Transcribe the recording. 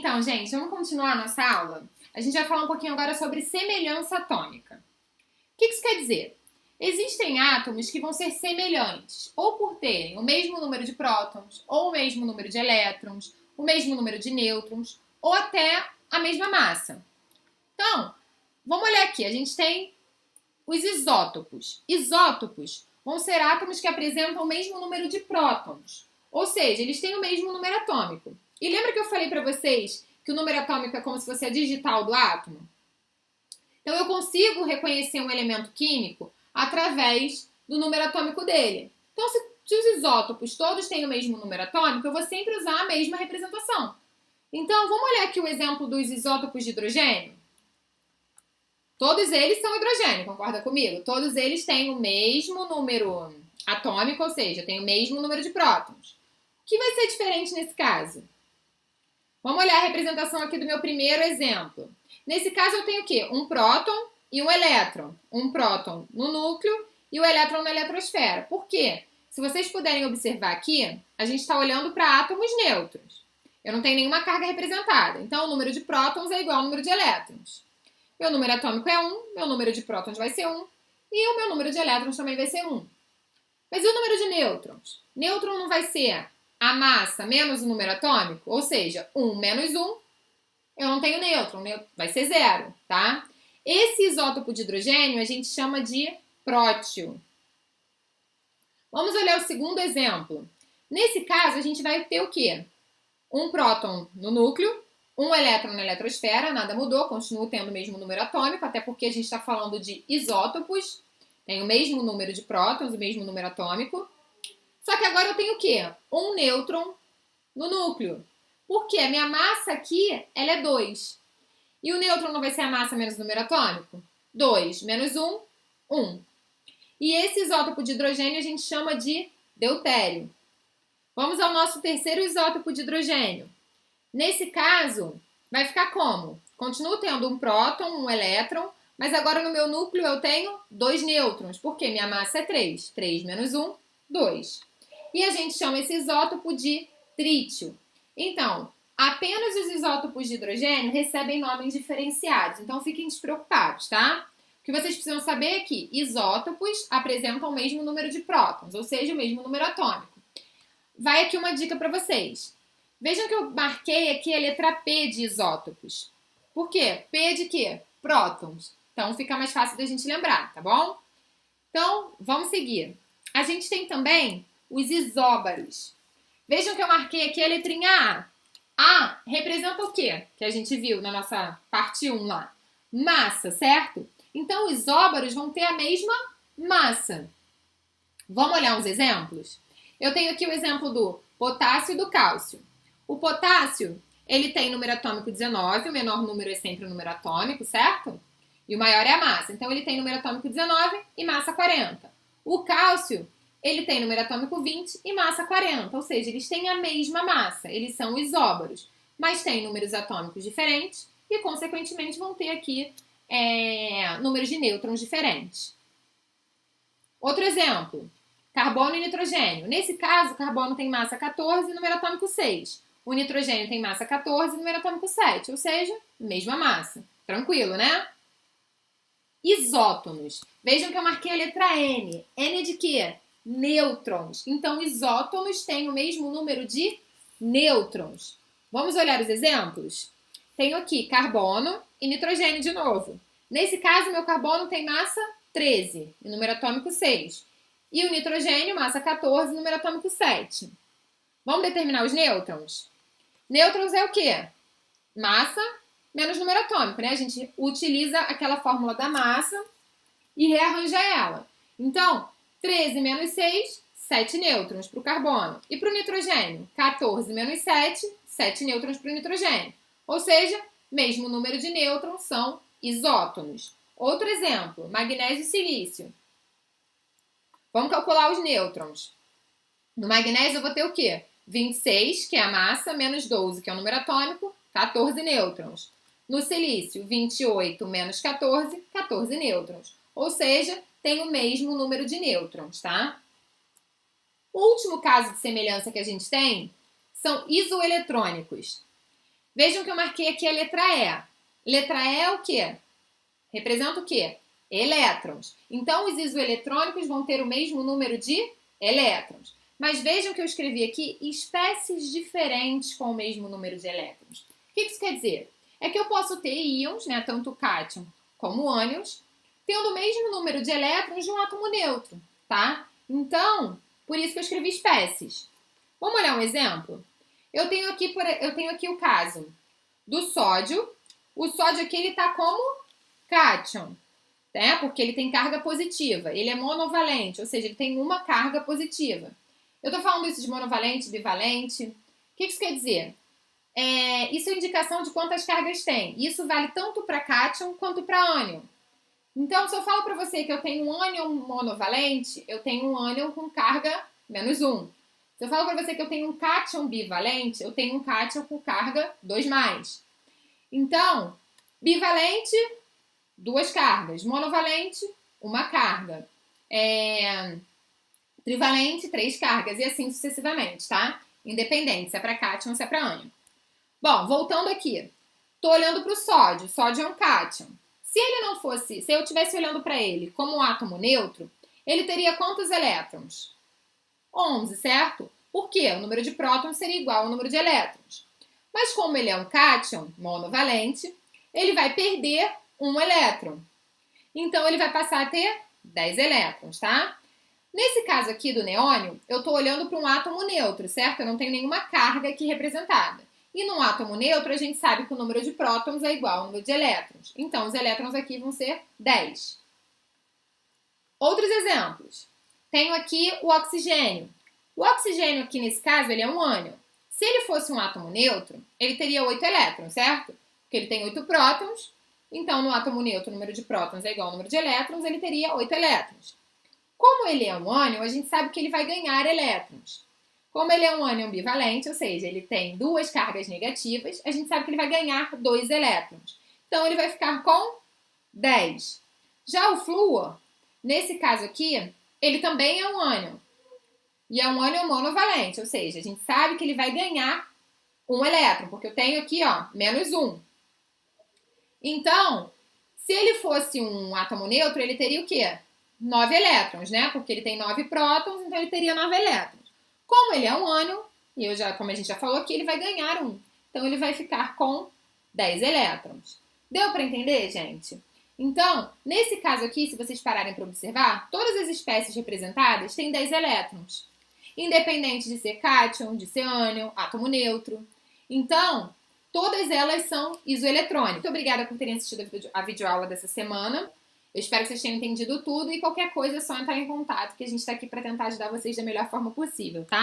Então, gente, vamos continuar a nossa aula? A gente vai falar um pouquinho agora sobre semelhança atômica. O que isso quer dizer? Existem átomos que vão ser semelhantes, ou por terem o mesmo número de prótons, ou o mesmo número de elétrons, o mesmo número de nêutrons, ou até a mesma massa. Então, vamos olhar aqui. A gente tem os isótopos. Isótopos vão ser átomos que apresentam o mesmo número de prótons, ou seja, eles têm o mesmo número atômico. E lembra que eu falei para vocês que o número atômico é como se fosse a digital do átomo? Então, eu consigo reconhecer um elemento químico através do número atômico dele. Então, se os isótopos todos têm o mesmo número atômico, eu vou sempre usar a mesma representação. Então, vamos olhar aqui o exemplo dos isótopos de hidrogênio? Todos eles são hidrogênio, concorda comigo? Todos eles têm o mesmo número atômico, ou seja, têm o mesmo número de prótons. O que vai ser diferente nesse caso? Vamos olhar a representação aqui do meu primeiro exemplo. Nesse caso, eu tenho o quê? Um próton e um elétron. Um próton no núcleo e o elétron na eletrosfera. Por quê? Se vocês puderem observar aqui, a gente está olhando para átomos nêutrons. Eu não tenho nenhuma carga representada. Então, o número de prótons é igual ao número de elétrons. Meu número atômico é 1, meu número de prótons vai ser 1, e o meu número de elétrons também vai ser 1. Mas e o número de nêutrons? Nêutron não vai ser a massa menos o número atômico? Ou seja, 1 menos 1, eu não tenho nêutron, vai ser 0, tá? Esse isótopo de hidrogênio a gente chama de prótio. Vamos olhar o segundo exemplo. Nesse caso, a gente vai ter o quê? Um próton no núcleo, um elétron na eletrosfera, nada mudou, continua tendo o mesmo número atômico, até porque a gente está falando de isótopos, tem o mesmo número de prótons, o mesmo número atômico. Só que agora eu tenho o quê? Um nêutron no núcleo. Porque a minha massa aqui, ela é 2. E o nêutron não vai ser a massa menos o número atômico? 2 menos 1, 1. E esse isótopo de hidrogênio a gente chama de deutério. Vamos ao nosso terceiro isótopo de hidrogênio. Nesse caso, vai ficar como? Continuo tendo um próton, um elétron, mas agora no meu núcleo eu tenho 2 nêutrons, porque minha massa é 3. 3 menos 1, 2. E a gente chama esse isótopo de trítio. Então, apenas os isótopos de hidrogênio recebem nomes diferenciados, então fiquem despreocupados, tá? O que vocês precisam saber é que isótopos apresentam o mesmo número de prótons, ou seja, o mesmo número atômico. Vai aqui uma dica para vocês. Vejam que eu marquei aqui a letra P de isótopos. Por quê? P de quê? Prótons. Então, fica mais fácil da gente lembrar, tá bom? Então, vamos seguir. A gente tem também os isóbaros. Vejam que eu marquei aqui a letrinha A. A representa o quê? Que a gente viu na nossa parte 1 lá. Massa, certo? Então, os isóbaros vão ter a mesma massa. Vamos olhar uns exemplos? Eu tenho aqui o exemplo do potássio e do cálcio. O potássio, ele tem número atômico 19, o menor número é sempre o número atômico, certo? E o maior é a massa. Então, ele tem número atômico 19 e massa 40. O cálcio, ele tem número atômico 20 e massa 40. Ou seja, eles têm a mesma massa. Eles são isóbaros, mas têm números atômicos diferentes e, consequentemente, vão ter aqui números de nêutrons diferentes. Outro exemplo, carbono e nitrogênio. Nesse caso, o carbono tem massa 14 e número atômico 6. O nitrogênio tem massa 14 e número atômico 7, ou seja, mesma massa. Tranquilo, né? Isótonos. Vejam que eu marquei a letra N. N de quê? Nêutrons. Então, isótonos têm o mesmo número de nêutrons. Vamos olhar os exemplos? Tenho aqui carbono e nitrogênio de novo. Nesse caso, meu carbono tem massa 13 e número atômico 6. E o nitrogênio, massa 14 e número atômico 7. Vamos determinar os nêutrons? Nêutrons é o quê? Massa menos número atômico, né? A gente utiliza aquela fórmula da massa e rearranja ela. Então, 13 menos 6, 7 nêutrons para o carbono. E para o nitrogênio? 14 menos 7, 7 nêutrons para o nitrogênio. Ou seja, mesmo número de nêutrons são isótonos. Outro exemplo, magnésio e silício. Vamos calcular os nêutrons. No magnésio eu vou ter o quê? 26, que é a massa, menos 12, que é o número atômico, 14 nêutrons. No silício, 28 menos 14, 14 nêutrons. Ou seja, tem o mesmo número de nêutrons, tá? O último caso de semelhança que a gente tem são isoeletrônicos. Vejam que eu marquei aqui a letra E. Letra E é o quê? Representa o quê? Elétrons. Então, os isoeletrônicos vão ter o mesmo número de elétrons. Mas vejam que eu escrevi aqui espécies diferentes com o mesmo número de elétrons. O que isso quer dizer? É que eu posso ter íons, né, tanto cátion como ânions, tendo o mesmo número de elétrons de um átomo neutro, tá? Então, por isso que eu escrevi espécies. Vamos olhar um exemplo? Eu tenho aqui o caso do sódio. O sódio aqui ele está como cátion, né? Porque ele tem carga positiva. Ele é monovalente, ou seja, ele tem uma carga positiva. Eu estou falando isso de monovalente, bivalente. O que isso quer dizer? Isso é indicação de quantas cargas tem. Isso vale tanto para cátion quanto para ânion. Então, se eu falo para você que eu tenho um ânion monovalente, eu tenho um ânion com carga -1. Se eu falo para você que eu tenho um cátion bivalente, eu tenho um cátion com carga 2+. Então, bivalente, 2 cargas. Monovalente, 1 carga. Trivalente, 3 cargas. E assim sucessivamente, tá? Independente se é para cátion ou se é para ânion. Bom, voltando aqui. Estou olhando para o sódio. Sódio é um cátion. Se eu estivesse olhando para ele como um átomo neutro, ele teria quantos elétrons? 11, certo? Por quê? O número de prótons seria igual ao número de elétrons. Mas como ele é um cátion monovalente, ele vai perder um elétron. Então, ele vai passar a ter 10 elétrons, tá? Nesse caso aqui do neônio, eu estou olhando para um átomo neutro, certo? Eu não tenho nenhuma carga aqui representada. E num átomo neutro, a gente sabe que o número de prótons é igual ao número de elétrons. Então, os elétrons aqui vão ser 10. Outros exemplos. Tenho aqui o oxigênio. O oxigênio aqui, nesse caso, ele é um ânion. Se ele fosse um átomo neutro, ele teria 8 elétrons, certo? Porque ele tem 8 prótons. Então, no átomo neutro, o número de prótons é igual ao número de elétrons, ele teria 8 elétrons. Como ele é um ânion, a gente sabe que ele vai ganhar elétrons. Como ele é um ânion bivalente, ou seja, ele tem 2 cargas negativas, a gente sabe que ele vai ganhar 2 elétrons. Então, ele vai ficar com 10. Já o flúor, nesse caso aqui, ele também é um ânion. E é um ânion monovalente, ou seja, a gente sabe que ele vai ganhar 1 elétron, porque eu tenho aqui, ó, -1. Então, se ele fosse um átomo neutro, ele teria o quê? 9 elétrons, né? Porque ele tem 9 prótons, então ele teria 9 elétrons. Como ele é um ânion, como a gente já falou aqui, ele vai ganhar 1. Então, ele vai ficar com 10 elétrons. Deu para entender, gente? Então, nesse caso aqui, se vocês pararem para observar, todas as espécies representadas têm 10 elétrons. Independente de ser cátion, de ser ânion, átomo neutro. Então, todas elas são isoeletrônicas. Muito obrigada por terem assistido a videoaula dessa semana. Eu espero que vocês tenham entendido tudo e qualquer coisa é só entrar em contato, que a gente está aqui para tentar ajudar vocês da melhor forma possível, tá?